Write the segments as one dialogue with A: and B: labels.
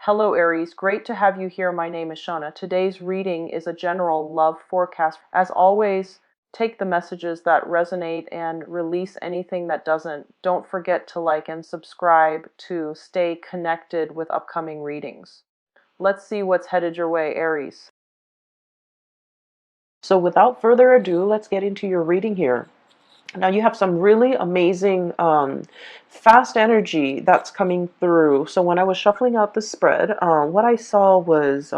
A: Hello Aries, great to have you here. My name is Shauna. Today's reading is a general love forecast. As always, take the messages that resonate and release anything that doesn't. Don't forget to like and subscribe to stay connected with upcoming readings. Let's see what's headed your way, Aries.
B: So without further ado, let's get into your reading here. Now you have some really amazing fast energy that's coming through. So when I was shuffling out the spread, what I saw was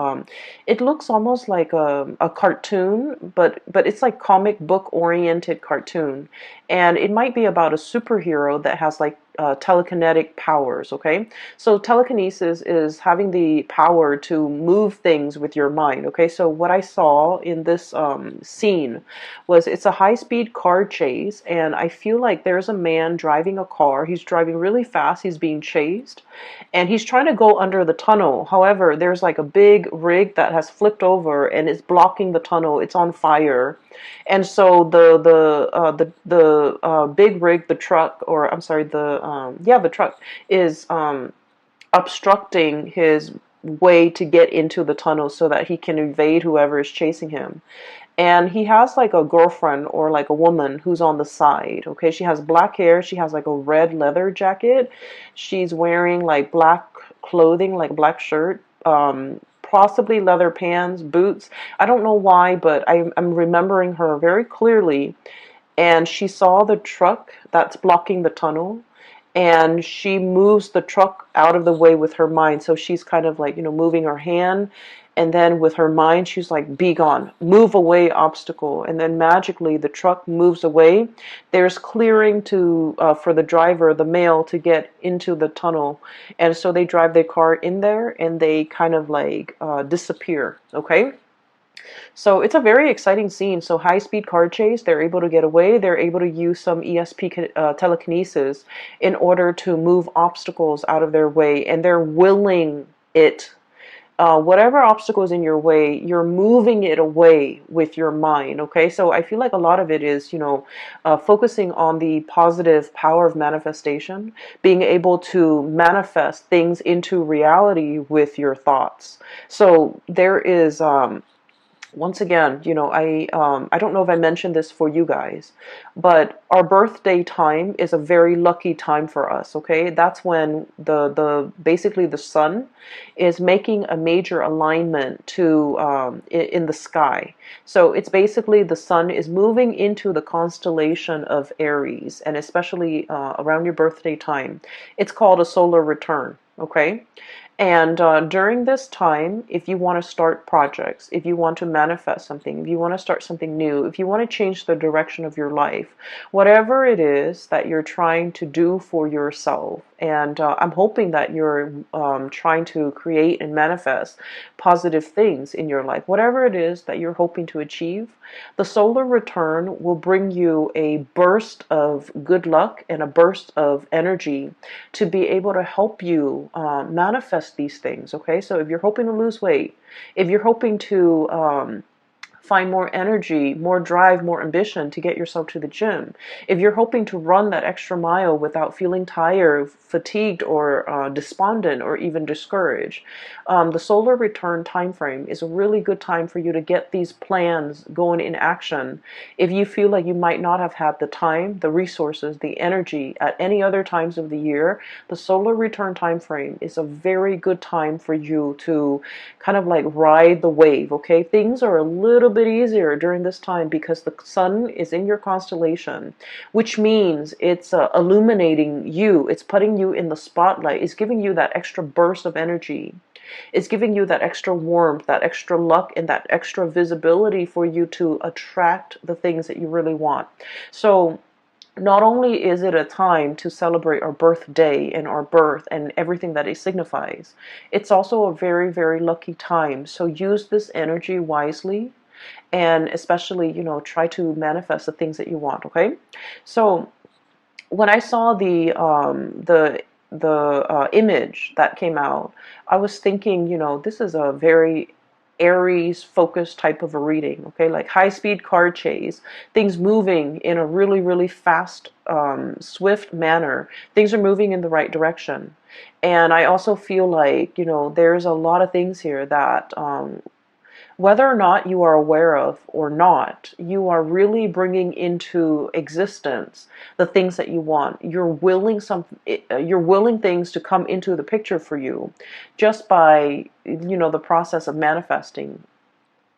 B: it looks almost like a cartoon, but it's like comic book oriented cartoon, and it might be about a superhero that has like telekinetic powers. Okay, so telekinesis is having the power to move things with your mind. Okay, so what I saw in this scene was it's a high-speed car chase, and I feel like there's a man driving a car. He's driving really fast. He's being chased, and he's trying to go under the tunnel. However, there's like a big rig that has flipped over and it's blocking the tunnel. It's on fire, and so the big rig, the truck, or I'm sorry, the truck is obstructing his way to get into the tunnel so that he can evade whoever is chasing him. And he has like a girlfriend or like a woman who's on the side. Okay, she has black hair. She has like a red leather jacket. She's wearing like black clothing, like a black shirt, possibly leather pants, boots. I don't know why, but I'm remembering her very clearly. And she saw the truck that's blocking the tunnel, and she moves the truck out of the way with her mind. So she's kind of like, moving her hand, and then with her mind she's like, be gone, move away, obstacle. And then magically the truck moves away. There's clearing to for the driver, the male, to get into the tunnel. And so they drive their car in there, and they kind of like disappear. Okay, so it's a very exciting scene. So high speed car chase, they're able to get away. They're able to use some ESP telekinesis in order to move obstacles out of their way, and they're willing it. Whatever obstacle is in your way, you're moving it away with your mind. Okay, so I feel like a lot of it is, focusing on the positive power of manifestation, being able to manifest things into reality with your thoughts. So there is once again, I don't know if I mentioned this for you guys, but our birthday time is a very lucky time for us. Okay, that's when the basically the sun is making a major alignment to in the sky. So it's basically the sun is moving into the constellation of Aries, and especially around your birthday time, it's called a solar return. Okay, and during this time, if you want to start projects, if you want to manifest something, if you want to start something new, if you want to change the direction of your life, whatever it is that you're trying to do for yourself, and I'm hoping that you're trying to create and manifest positive things in your life, whatever it is that you're hoping to achieve, the solar return will bring you a burst of good luck and a burst of energy to be able to help you manifest these things. Okay, so if you're hoping to lose weight, if you're hoping to find more energy, more drive, more ambition to get yourself to the gym, if you're hoping to run that extra mile without feeling tired, fatigued, or despondent, or even discouraged, the solar return time frame is a really good time for you to get these plans going in action. If you feel like you might not have had the time, the resources, the energy at any other times of the year, the solar return time frame is a very good time for you to kind of like ride the wave. Okay, things are a little bit easier during this time because the sun is in your constellation, which means it's illuminating you, it's putting you in the spotlight, it's giving you that extra burst of energy, it's giving you that extra warmth, that extra luck, and that extra visibility for you to attract the things that you really want. So not only is it a time to celebrate our birthday and our birth and everything that it signifies, it's also a very, very lucky time. So use this energy wisely, and especially, try to manifest the things that you want. Okay, so when I saw the image that came out, I was thinking, this is a very Aries focused type of a reading, okay? Like high speed car chase, things moving in a really, really fast, swift manner. Things are moving in the right direction. And I also feel like, there's a lot of things here that whether or not you are aware of or not, you are really bringing into existence the things that you want. You're willing things to come into the picture for you just by, the process of manifesting,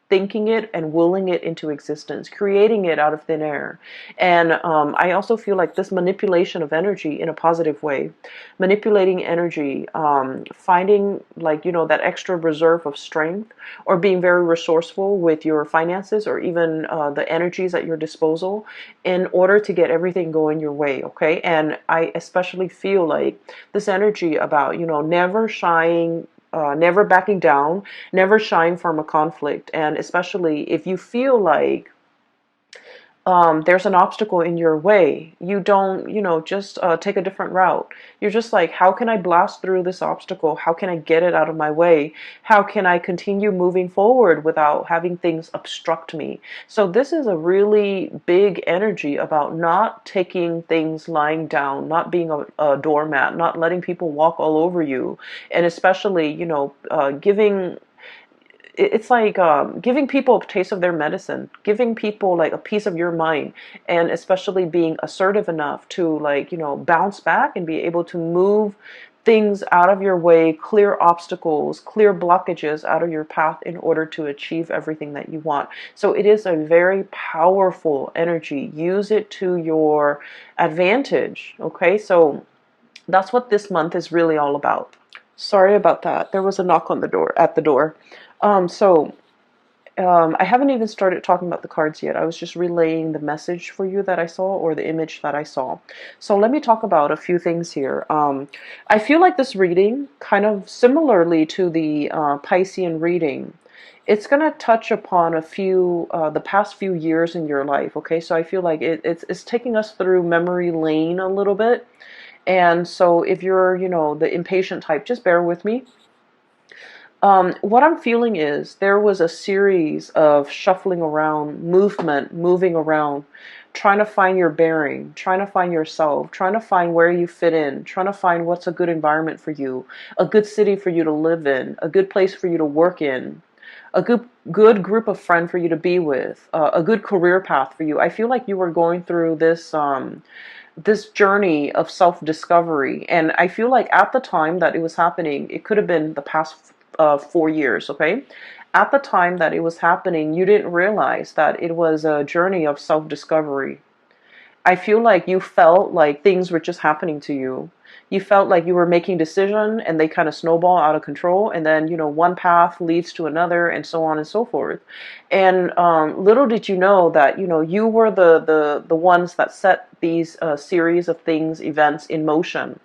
B: thinking it and willing it into existence, creating it out of thin air. And I also feel like this manipulation of energy in a positive way, manipulating energy, finding like, that extra reserve of strength, or being very resourceful with your finances, or even the energies at your disposal in order to get everything going your way. Okay. And I especially feel like this energy about, never shying, never backing down, never shying from a conflict. And especially if you feel like there's an obstacle in your way, you don't, just take a different route. You're just like, how can I blast through this obstacle? How can I get it out of my way? How can I continue moving forward without having things obstruct me? So this is a really big energy about not taking things lying down, not being a doormat, not letting people walk all over you, and especially, giving, it's like giving people a taste of their medicine, giving people like a piece of your mind, and especially being assertive enough to, like, bounce back and be able to move things out of your way, clear obstacles, clear blockages out of your path in order to achieve everything that you want. So it is a very powerful energy. Use it to your advantage. Okay, so that's what this month is really all about. Sorry about that. There was a knock on the door, at the door. So I haven't even started talking about the cards yet. I was just relaying the message for you that I saw, or the image that I saw. So let me talk about a few things here. I feel like this reading, kind of similarly to the Piscean reading, it's going to touch upon a few, the past few years in your life. Okay, so I feel like it's taking us through memory lane a little bit. And so if you're, the impatient type, just bear with me. What I'm feeling is there was a series of shuffling around, moving around, trying to find your bearing, trying to find yourself, trying to find where you fit in, trying to find what's a good environment for you, a good city for you to live in, a good place for you to work in, a good group of friends for you to be with, a good career path for you. I feel like you were going through this journey of self-discovery, and I feel like at the time that it was happening, it could have been the past 4 years. Okay, at the time that it was happening, you didn't realize that it was a journey of self-discovery. I feel like you felt like things were just happening to you. You felt like you were making decisions and they kind of snowball out of control, and then, one path leads to another, and so on and so forth. And little did you know that, you were the ones that set these series of things, events in motion.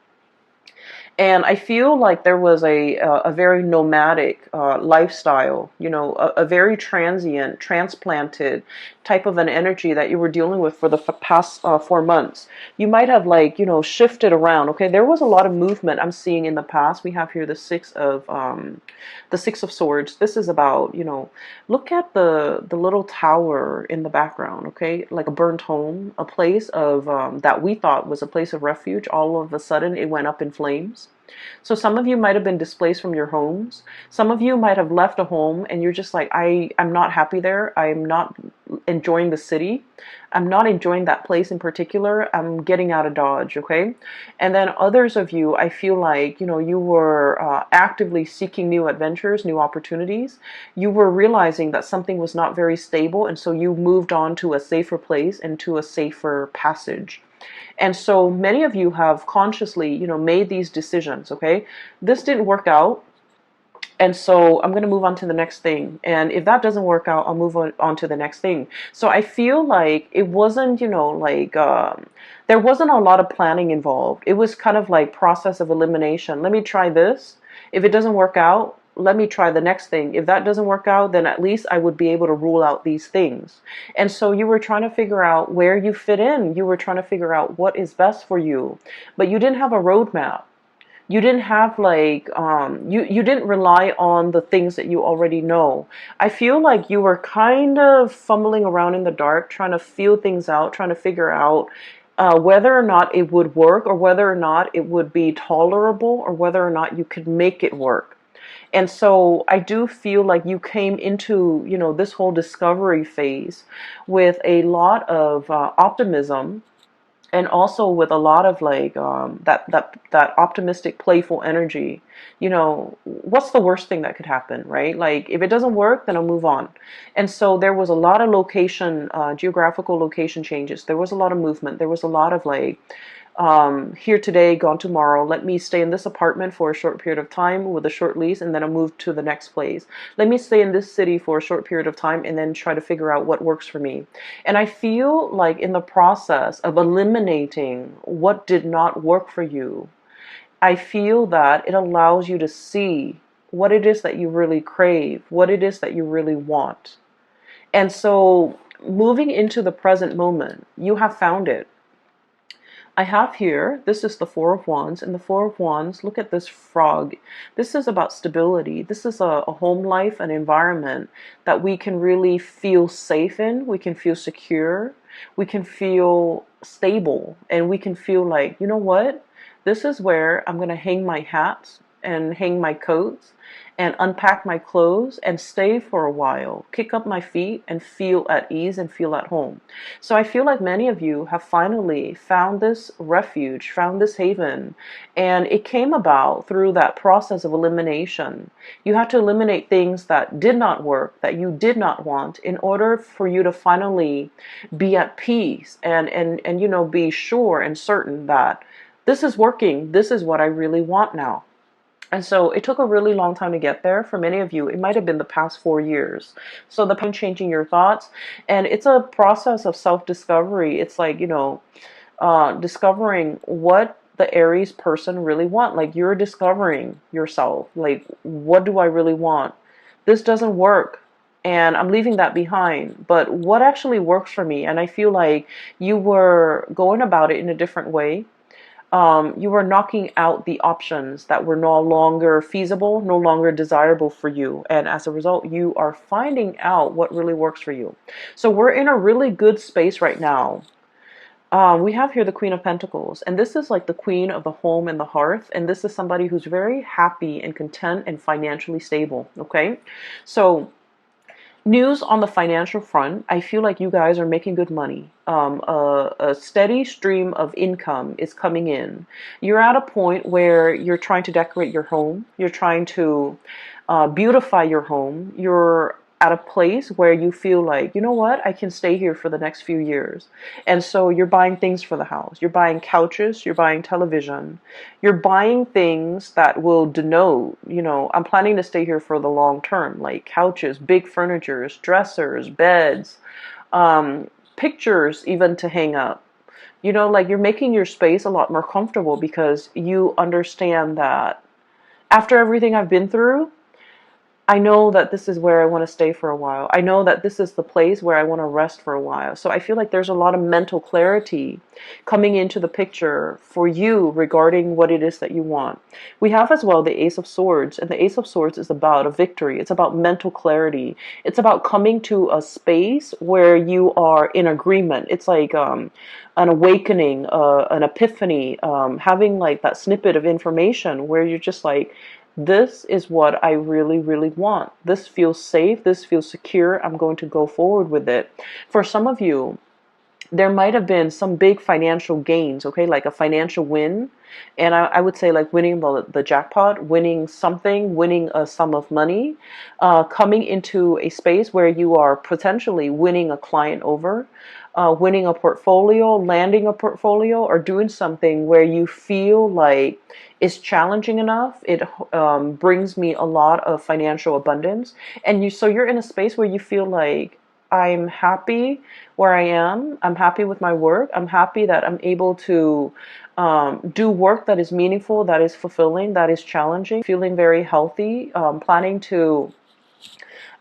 B: And I feel like there was a very nomadic lifestyle, a very transient, transplanted type of an energy that you were dealing with for the past 4 months. You might have, like, shifted around. Okay, there was a lot of movement I'm seeing in the past. We have here the Six of Swords. This is about, look at the little tower in the background. Okay, like a burnt home, a place of that we thought was a place of refuge. All of a sudden, it went up in flames. So some of you might have been displaced from your homes. Some of you might have left a home and you're just like, I'm not happy there. I'm not enjoying the city. I'm not enjoying that place in particular. I'm getting out of Dodge, okay? And then others of you, I feel like, you were actively seeking new adventures, new opportunities. You were realizing that something was not very stable, and so you moved on to a safer place and to a safer passage. And so many of you have consciously, made these decisions, okay? This didn't work out. And so I'm going to move on to the next thing. And if that doesn't work out, I'll move on to the next thing. So I feel like it wasn't, there wasn't a lot of planning involved. It was kind of like process of elimination. Let me try this. If it doesn't work out, let me try the next thing. If that doesn't work out, then at least I would be able to rule out these things. And so you were trying to figure out where you fit in. You were trying to figure out what is best for you. But you didn't have a roadmap. You didn't have like you didn't rely on the things that you already know. I feel like you were kind of fumbling around in the dark, trying to feel things out, trying to figure out whether or not it would work, or whether or not it would be tolerable, or whether or not you could make it work. And so I do feel like you came into, this whole discovery phase with a lot of optimism, and also with a lot of like that optimistic, playful energy. What's the worst thing that could happen, right? Like, if it doesn't work, then I'll move on. And so there was a lot of geographical location changes. There was a lot of movement. There was a lot of like, here today, gone tomorrow. Let me stay in this apartment for a short period of time with a short lease, and then I'll move to the next place. Let me stay in this city for a short period of time, and then try to figure out what works for me. And I feel like in the process of eliminating what did not work for you, I feel that it allows you to see what it is that you really crave, what it is that you really want. And so, moving into the present moment, you have found it. I have here, this is the Four of Wands, and the Four of Wands, look at this frog. This is about stability. This is a home life, an environment that we can really feel safe in. We can feel secure. We can feel stable. And we can feel like, you know what? This is where I'm going to hang my hats and hang my coats and unpack my clothes and stay for a while, kick up my feet and feel at ease and feel at home. So I feel like many of you have finally found this refuge, found this haven, and it came about through that process of elimination. You had to eliminate things that did not work, that you did not want, in order for you to finally be at peace and be sure and certain that this is working. This is what I really want now. And so it took a really long time to get there. For many of you, it might have been the past 4 years. So the pain changing your thoughts, and it's a process of self-discovery. It's like, discovering what the Aries person really want. Like, you're discovering yourself. Like, what do I really want? This doesn't work, and I'm leaving that behind. But what actually works for me? And I feel like you were going about it in a different way. You were knocking out the options that were no longer feasible, no longer desirable for you. And as a result, you are finding out what really works for you. So we're in a really good space right now. We have here the Queen of Pentacles, and this is like the queen of the home and the hearth. And this is somebody who's very happy and content and financially stable. Okay. So news on the financial front, I feel like you guys are making good money. A steady stream of income is coming in. You're at a point where you're trying to decorate your home. You're trying to beautify your home. You're at a place where you feel like, you know what, I can stay here for the next few years. And so you're buying things for the house. You're buying couches, you're buying television, you're buying things that will denote, I'm planning to stay here for the long term, like couches, big furnitures, dressers, beds, pictures even to hang up. Like, you're making your space a lot more comfortable because you understand that after everything I've been through, I know that this is where I want to stay for a while. I know that this is the place where I want to rest for a while. So I feel like there's a lot of mental clarity coming into the picture for you regarding what it is that you want. We have as well the Ace of Swords, and the Ace of Swords is about a victory. It's about mental clarity. It's about coming to a space where you are in agreement. It's like an awakening, an epiphany, having like that snippet of information where you're just like, this is what I really, really want. This feels safe. This feels secure. I'm going to go forward with it. For some of you, there might have been some big financial gains, okay, like a financial win. And I would say like winning the jackpot, winning something, winning a sum of money, coming into a space where you are potentially winning a client over, winning a portfolio, landing a portfolio, or doing something where you feel like it's challenging enough. It brings me a lot of financial abundance. And so you're in a space where you feel like, I'm happy where I am. I'm happy with my work. I'm happy that I'm able to do work that is meaningful, that is fulfilling, that is challenging, feeling very healthy, planning to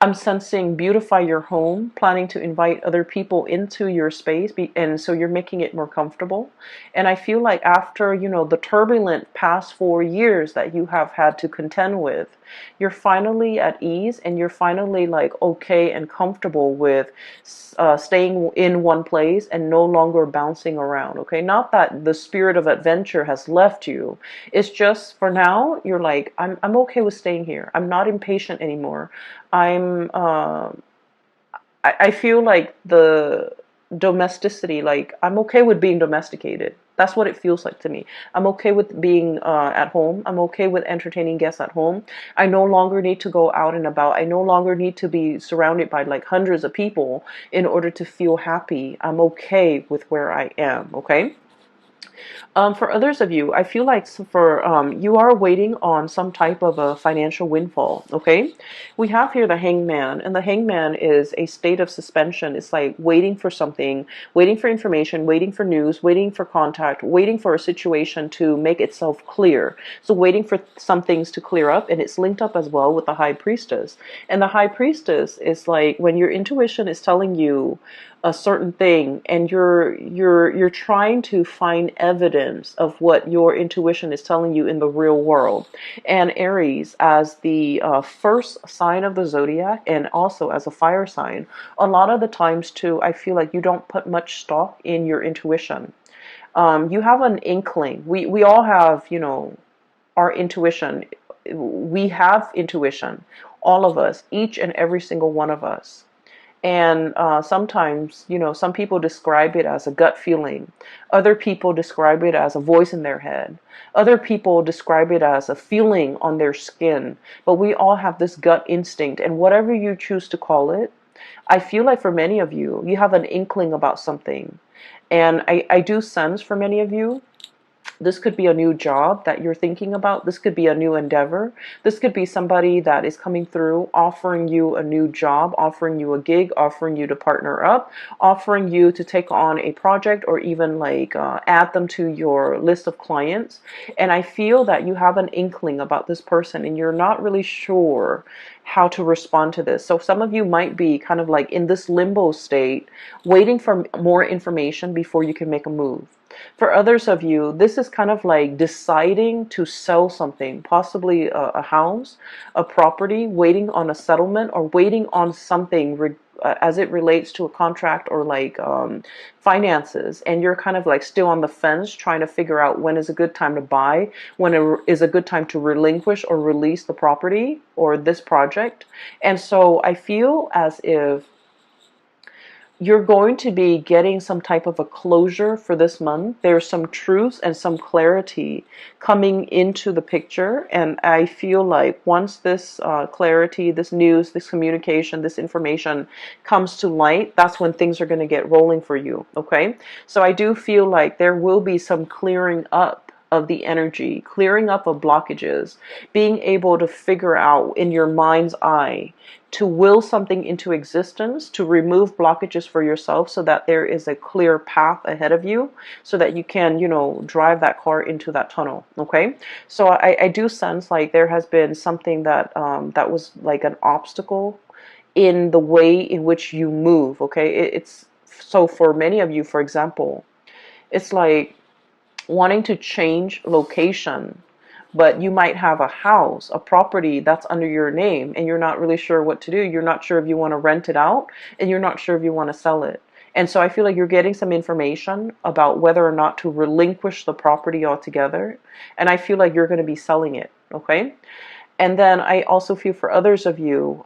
B: I'm sensing beautify your home, planning to invite other people into your space, and so you're making it more comfortable. And I feel like after, the turbulent past 4 years that you have had to contend with, you're finally at ease and you're finally like okay and comfortable with staying in one place and no longer bouncing around. Okay, not that the spirit of adventure has left you. It's just for now you're like I'm okay with staying here. I'm not impatient anymore. I'm I feel like the domesticity, like I'm okay with being domesticated. That's what it feels like to me. I'm okay with being at home. I'm okay with entertaining guests at home. I no longer need to go out and about. I no longer need to be surrounded by like hundreds of people in order to feel happy. I'm okay with where I am, okay? For others of you, I feel like for you are waiting on some type of a financial windfall. Okay, we have here the Hangman, and the Hangman is a state of suspension. It's like waiting for something, waiting for information, waiting for news, waiting for contact, waiting for a situation to make itself clear. So waiting for some things to clear up, and it's linked up as well with the High Priestess. And the High Priestess is like when your intuition is telling you a certain thing and you're trying to find evidence of what your intuition is telling you in the real world. And Aries, as the first sign of the zodiac and also as a fire sign, a lot of the times too I feel like you don't put much stock in your intuition. You have an inkling. We all have, our intuition. We have intuition, all of us, each and every single one of us. And sometimes, some people describe it as a gut feeling. Other people describe it as a voice in their head. Other people describe it as a feeling on their skin. But we all have this gut instinct, and whatever you choose to call it, I feel like for many of you, you have an inkling about something. And I do sense for many of you, this could be a new job that you're thinking about. This could be a new endeavor. This could be somebody that is coming through, offering you a new job, offering you a gig, offering you to partner up, offering you to take on a project or even like add them to your list of clients. And I feel that you have an inkling about this person and you're not really sure how to respond to this. So some of you might be kind of like in this limbo state, waiting for more information before you can make a move. For others of you, this is kind of like deciding to sell something, possibly a house, a property, waiting on a settlement or waiting on something as it relates to a contract or like finances. And you're kind of like still on the fence trying to figure out when is a good time to buy, when it is a good time to relinquish or release the property or this project. And so I feel as if you're going to be getting some type of a closure for this month. There's some truths and some clarity coming into the picture. And I feel like once this clarity, this news, this communication, this information comes to light, that's when things are going to get rolling for you. Okay. So I do feel like there will be some clearing up of the energy, clearing up of blockages, being able to figure out in your mind's eye to will something into existence, to remove blockages for yourself so that there is a clear path ahead of you so that you can, drive that car into that tunnel. Okay. So I do sense like there has been something that, that was like an obstacle in the way in which you move. Okay. It's so for many of you, for example, it's like wanting to change location, but you might have a house, a property that's under your name, and you're not really sure what to do. You're not sure if you want to rent it out, and you're not sure if you want to sell it. And so I feel like you're getting some information about whether or not to relinquish the property altogether. And I feel like you're going to be selling it. Okay. And then I also feel for others of you,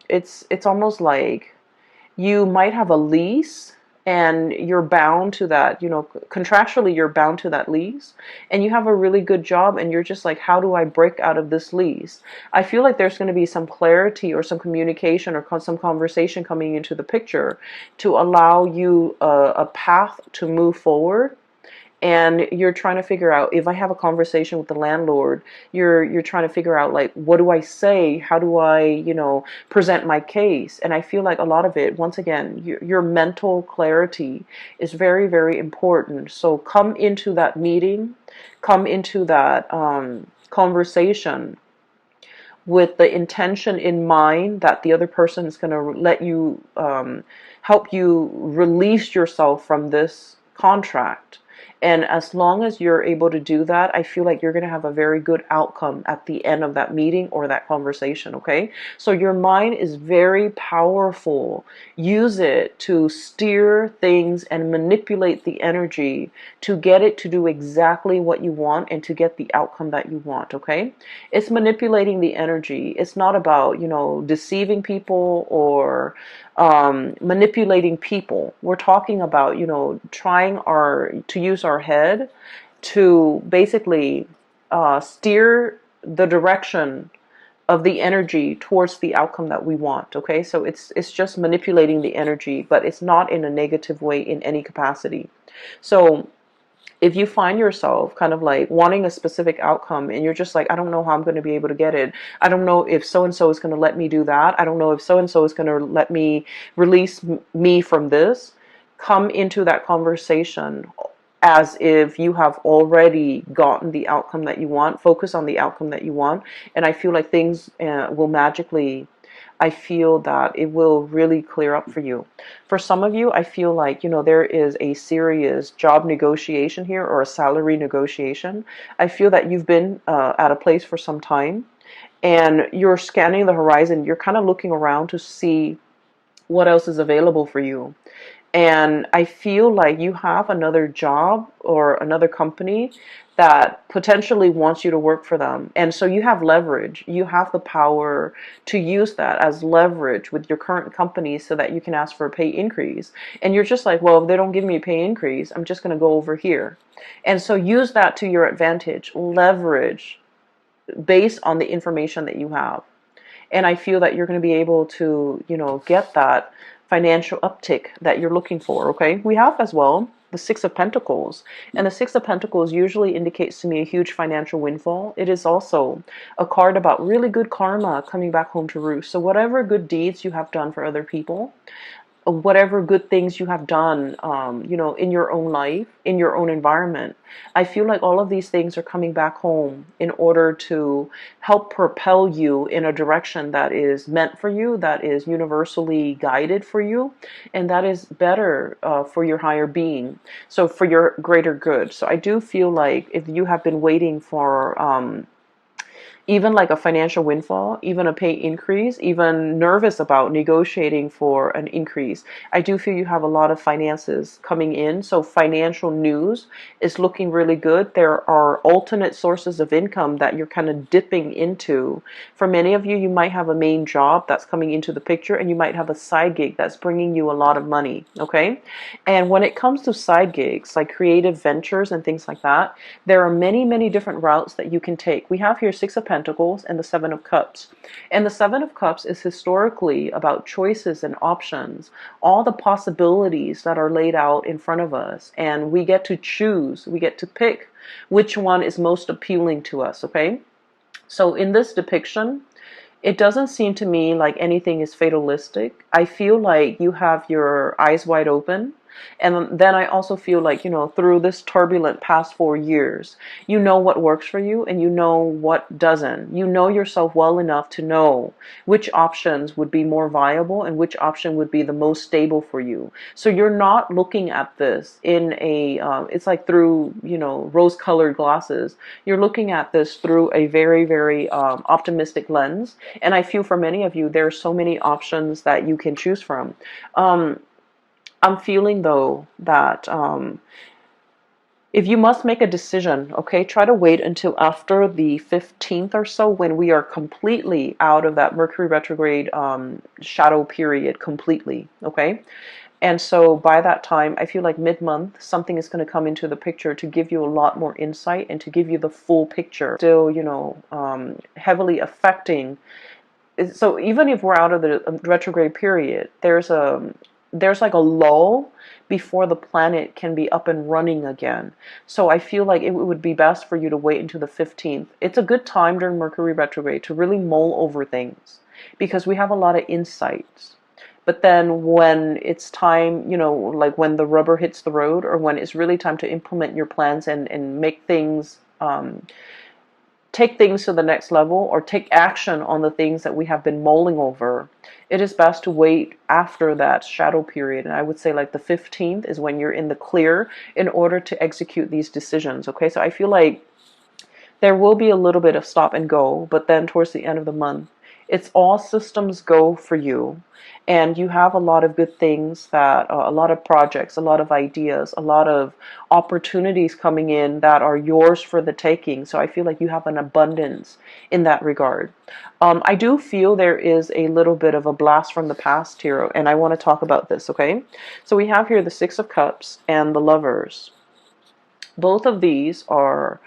B: it's almost like you might have a lease and you're bound to that, contractually you're bound to that lease, and you have a really good job and you're just like, how do I break out of this lease? I feel like there's going to be some clarity or some communication or some conversation coming into the picture to allow you a path to move forward. And you're trying to figure out, if I have a conversation with the landlord, you're trying to figure out like, what do I say? How do I, present my case? And I feel like a lot of it, once again, your mental clarity is very, very important. So come into that meeting, come into that conversation with the intention in mind that the other person is going to let you, help you release yourself from this contract. And as long as you're able to do that, I feel like you're going to have a very good outcome at the end of that meeting or that conversation, okay? So your mind is very powerful. Use it to steer things and manipulate the energy to get it to do exactly what you want and to get the outcome that you want, okay? It's manipulating the energy. It's not about, deceiving people or manipulating people. We're talking about, trying to use our head to basically steer the direction of the energy towards the outcome that we want. Okay, so it's just manipulating the energy, but it's not in a negative way in any capacity. So if you find yourself kind of like wanting a specific outcome and you're just like, I don't know how I'm going to be able to get it. I don't know if so and so is going to let me do that. I don't know if so and so is going to let me release me from this. Come into that conversation as if you have already gotten the outcome that you want. Focus on the outcome that you want. And I feel like things will magically, I feel that it will really clear up for you. For some of you, I feel like, there is a serious job negotiation here or a salary negotiation. I feel that you've been at a place for some time and you're scanning the horizon. You're kind of looking around to see what else is available for you. And I feel like you have another job or another company that potentially wants you to work for them. And so you have leverage. You have the power to use that as leverage with your current company so that you can ask for a pay increase. And you're just like, well, if they don't give me a pay increase, I'm just going to go over here. And so use that to your advantage. Leverage based on the information that you have. And I feel that you're going to be able to, get that financial uptick that you're looking for, okay? We have as well the Six of Pentacles. And the Six of Pentacles usually indicates to me a huge financial windfall. It is also a card about really good karma coming back home to roost. So whatever good deeds you have done for other people, whatever good things you have done, in your own life, in your own environment. I feel like all of these things are coming back home in order to help propel you in a direction that is meant for you, that is universally guided for you, and that is better for your higher being, so for your greater good. So I do feel like if you have been waiting for even like a financial windfall, even a pay increase, even nervous about negotiating for an increase, I do feel you have a lot of finances coming in. So financial news is looking really good. There are alternate sources of income that you're kind of dipping into. For many of you, you might have a main job that's coming into the picture, and you might have a side gig that's bringing you a lot of money, okay? And when it comes to side gigs, like creative ventures and things like that, there are many, many different routes that you can take. We have here Six of Pentacles and the Seven of Cups. And the Seven of Cups is historically about choices and options, all the possibilities that are laid out in front of us. And we get to choose, we get to pick which one is most appealing to us, okay? So in this depiction, it doesn't seem to me like anything is fatalistic. I feel like you have your eyes wide open. And then I also feel like, through this turbulent past 4 years, you know what works for you and you know what doesn't. You know yourself well enough to know which options would be more viable and which option would be the most stable for you. So you're not looking at this in it's like through, rose-colored glasses. You're looking at this through a very, very optimistic lens. And I feel for many of you, there are so many options that you can choose from. I'm feeling though that if you must make a decision, okay, try to wait until after the 15th or so, when we are completely out of that Mercury retrograde shadow period completely, okay? And so by that time, I feel like mid-month, something is going to come into the picture to give you a lot more insight and to give you the full picture. Still, heavily affecting. So even if we're out of the retrograde period, there's like a lull before the planet can be up and running again. So I feel like it would be best for you to wait until the 15th. It's a good time during Mercury retrograde to really mull over things because we have a lot of insights. But then when it's time, like when the rubber hits the road, or when it's really time to implement your plans and make things take things to the next level or take action on the things that we have been mulling over, it is best to wait after that shadow period. And I would say like the 15th is when you're in the clear in order to execute these decisions. Okay, so I feel like there will be a little bit of stop and go, but then towards the end of the month, it's all systems go for you. And you have a lot of good things that, a lot of projects, a lot of ideas, a lot of opportunities coming in that are yours for the taking. So I feel like you have an abundance in that regard. I do feel there is a little bit of a blast from the past here, and I want to talk about this, okay? So we have here the Six of Cups and the Lovers. Both of these are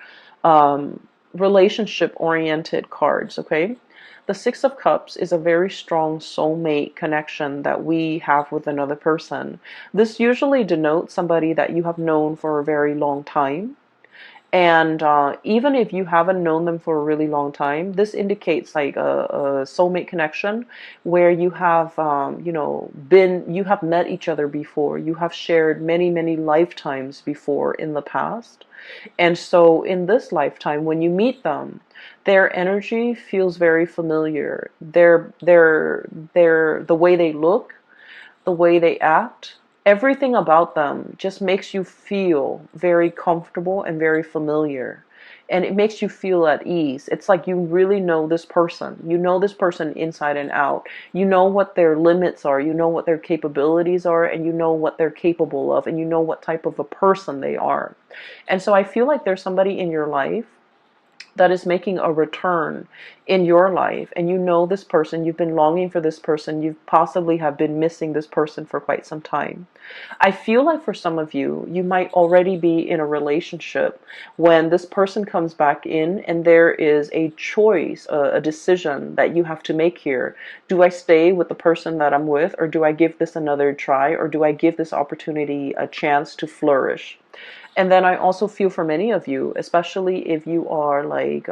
B: relationship oriented cards, okay? The Six of Cups is a very strong soulmate connection that we have with another person. This usually denotes somebody that you have known for a very long time. And even if you haven't known them for a really long time, this indicates like a soulmate connection where you have, you have met each other before. You have shared many, many lifetimes before in the past. And so in this lifetime, when you meet them, their energy feels very familiar. The way they look, the way they act, everything about them just makes you feel very comfortable and very familiar. And it makes you feel at ease. It's like you really know this person. You know this person inside and out. You know what their limits are. You know what their capabilities are. And you know what they're capable of. And you know what type of a person they are. And so I feel like there's somebody in your life that is making a return in your life, and you know this person, you've been longing for this person, you possibly have been missing this person for quite some time. I feel like for some of you, you might already be in a relationship when this person comes back in and there is a choice, a decision that you have to make here. Do I stay with the person that I'm with, or do I give this another try, or do I give this opportunity a chance to flourish? And then I also feel for many of you, especially if you are like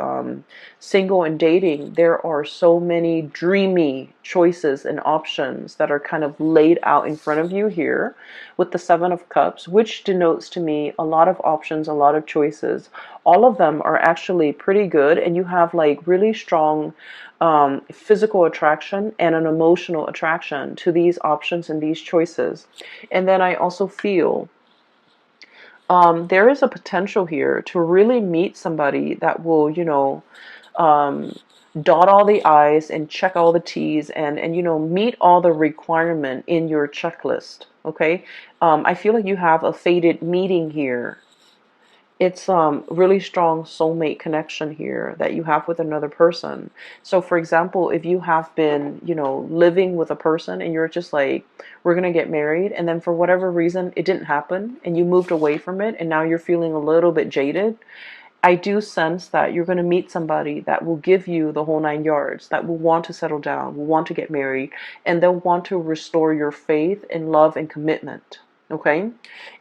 B: single and dating, there are so many dreamy choices and options that are kind of laid out in front of you here with the Seven of Cups, which denotes to me a lot of options, a lot of choices. All of them are actually pretty good, and you have like really strong physical attraction and an emotional attraction to these options and these choices. And then I also feel there is a potential here to really meet somebody that will, um, dot all the I's and check all the T's and meet all the requirement in your checklist. Okay. I feel like you have a fated meeting here. It's really strong soulmate connection here that you have with another person. So for example, if you have been, living with a person and you're just like, we're going to get married, and then for whatever reason it didn't happen and you moved away from it and now you're feeling a little bit jaded, I do sense that you're going to meet somebody that will give you the whole 9 yards, that will want to settle down, will want to get married, and they'll want to restore your faith in love and commitment. Okay?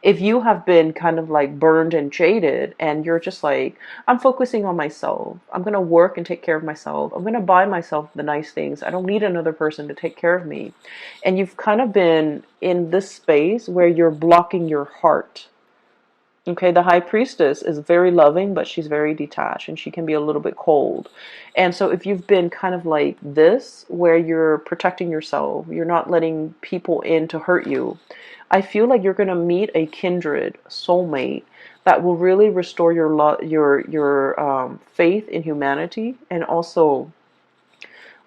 B: If you have been kind of like burned and jaded and you're just like, I'm focusing on myself. I'm going to work and take care of myself. I'm going to buy myself the nice things. I don't need another person to take care of me. And you've kind of been in this space where you're blocking your heart. Okay, the High Priestess is very loving, but she's very detached and she can be a little bit cold. And so if you've been kind of like this, where you're protecting yourself, you're not letting people in to hurt you, I feel like you're going to meet a kindred soulmate that will really restore your faith in humanity, and also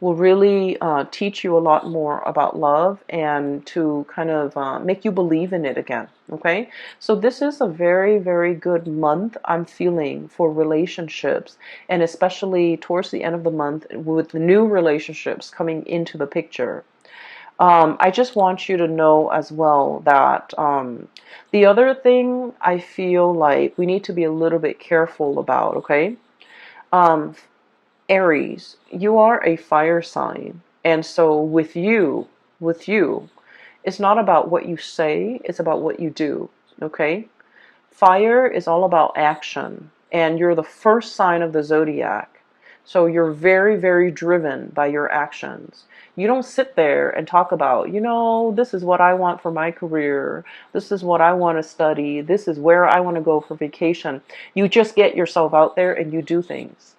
B: will really teach you a lot more about love and to kind of make you believe in it again. Okay, so this is a very, very good month I'm feeling for relationships, and especially towards the end of the month with new relationships coming into the picture. I just want you to know as well that the other thing I feel like we need to be a little bit careful about, okay? Um, Aries, you are a fire sign. And so with you, it's not about what you say, it's about what you do, okay? Fire is all about action, and you're the first sign of the zodiac. So you're very, very driven by your actions. You don't sit there and talk about, this is what I want for my career. This is what I want to study. This is where I want to go for vacation. You just get yourself out there and you do things.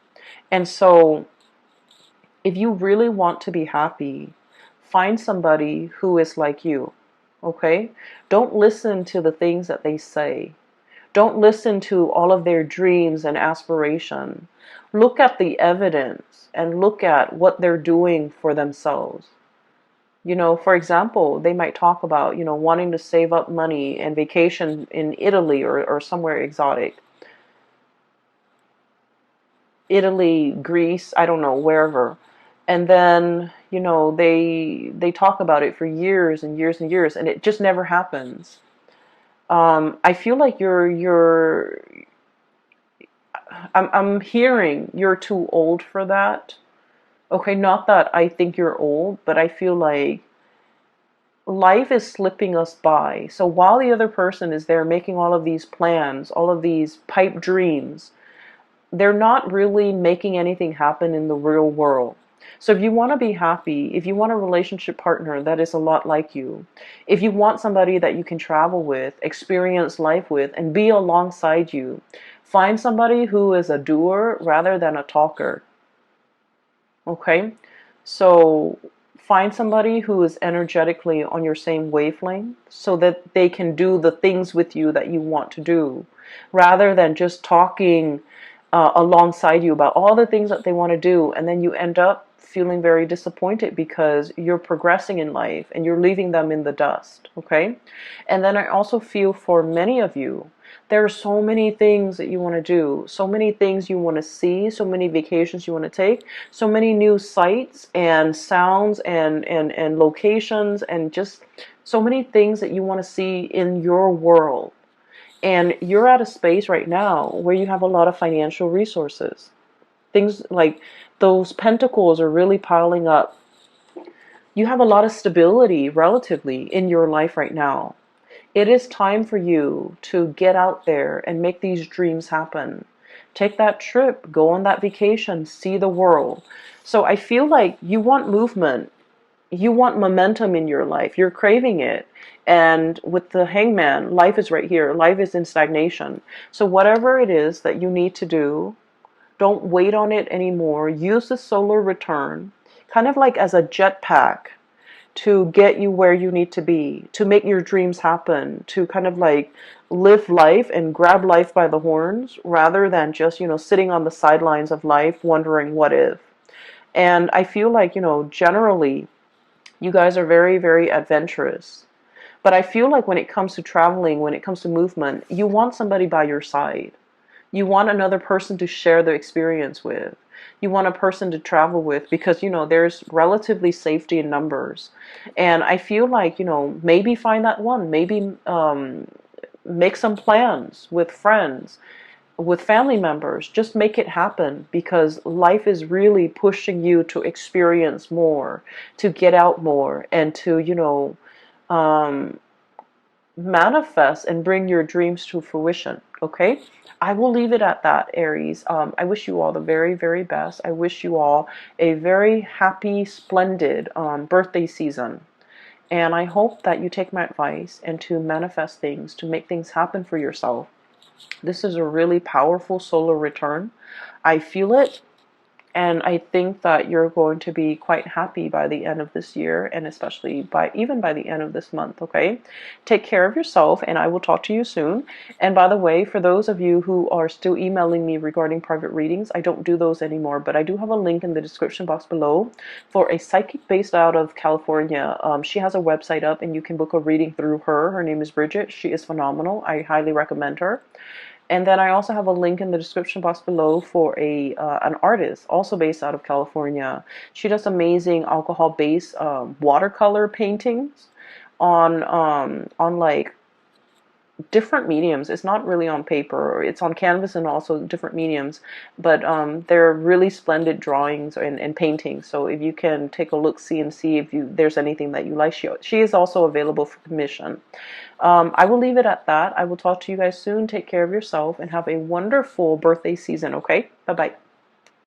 B: And so if you really want to be happy, find somebody who is like you. Okay? Don't listen to the things that they say. Don't listen to all of their dreams and aspiration. Look at the evidence and look at what they're doing for themselves. For example, they might talk about, wanting to save up money and vacation in Italy or somewhere exotic. Italy, Greece, I don't know, wherever. And then, they talk about it for years and years and years, and it just never happens. I feel like I'm hearing you're too old for that. Okay, not that I think you're old, but I feel like life is slipping us by. So while the other person is there making all of these plans, all of these pipe dreams, they're not really making anything happen in the real world. So if you want to be happy, if you want a relationship partner that is a lot like you, if you want somebody that you can travel with, experience life with, and be alongside you, find somebody who is a doer rather than a talker. Okay? So find somebody who is energetically on your same wavelength so that they can do the things with you that you want to do, rather than just talking alongside you about all the things that they want to do, and then you end up feeling very disappointed because you're progressing in life and you're leaving them in the dust. Okay? And then I also feel for many of you, there are so many things that you want to do, so many things you want to see, so many vacations you want to take, so many new sights and sounds and locations, and just so many things that you want to see in your world. And you're at a space right now where you have a lot of financial resources. Things like those pentacles are really piling up. You have a lot of stability relatively in your life right now. It is time for you to get out there and make these dreams happen. Take that trip, go on that vacation, see the world. So I feel like you want movement. You want momentum in your life. You're craving it. And with the hangman, life is right here. Life is in stagnation. So whatever it is that you need to do, don't wait on it anymore. Use the solar return kind of like as a jetpack to get you where you need to be, to make your dreams happen, to kind of like live life and grab life by the horns rather than just, sitting on the sidelines of life wondering what if. And I feel like, generally, you guys are very, very adventurous. But I feel like when it comes to traveling, when it comes to movement, you want somebody by your side. You want another person to share the experience with. You want a person to travel with because, there's relatively safety in numbers. And I feel like, maybe find that one. Maybe make some plans with friends, with family members. Just make it happen because life is really pushing you to experience more, to get out more, and to, um, manifest and bring your dreams to fruition. Okay? I will leave it at that, Aries. I wish you all the very, very best. I wish you all a very happy, splendid birthday season. And I hope that you take my advice and to manifest things, to make things happen for yourself. This is a really powerful solar return. I feel it. And I think that you're going to be quite happy by the end of this year, and especially even by the end of this month, okay? Take care of yourself, and I will talk to you soon. And by the way, for those of you who are still emailing me regarding private readings, I don't do those anymore, but I do have a link in the description box below for a psychic based out of California. She has a website up, and you can book a reading through her. Her name is Bridget. She is phenomenal. I highly recommend her. And then I also have a link in the description box below for an artist also based out of California. She does amazing alcohol-based watercolor paintings on like different mediums. It's not really on paper. It's on canvas and also different mediums. But they're really splendid drawings and paintings. So if you can take a look, see if there's anything that you like, she is also available for commission. I will leave it at that. I will talk to you guys soon. Take care of yourself and have a wonderful birthday season, okay? Bye-bye.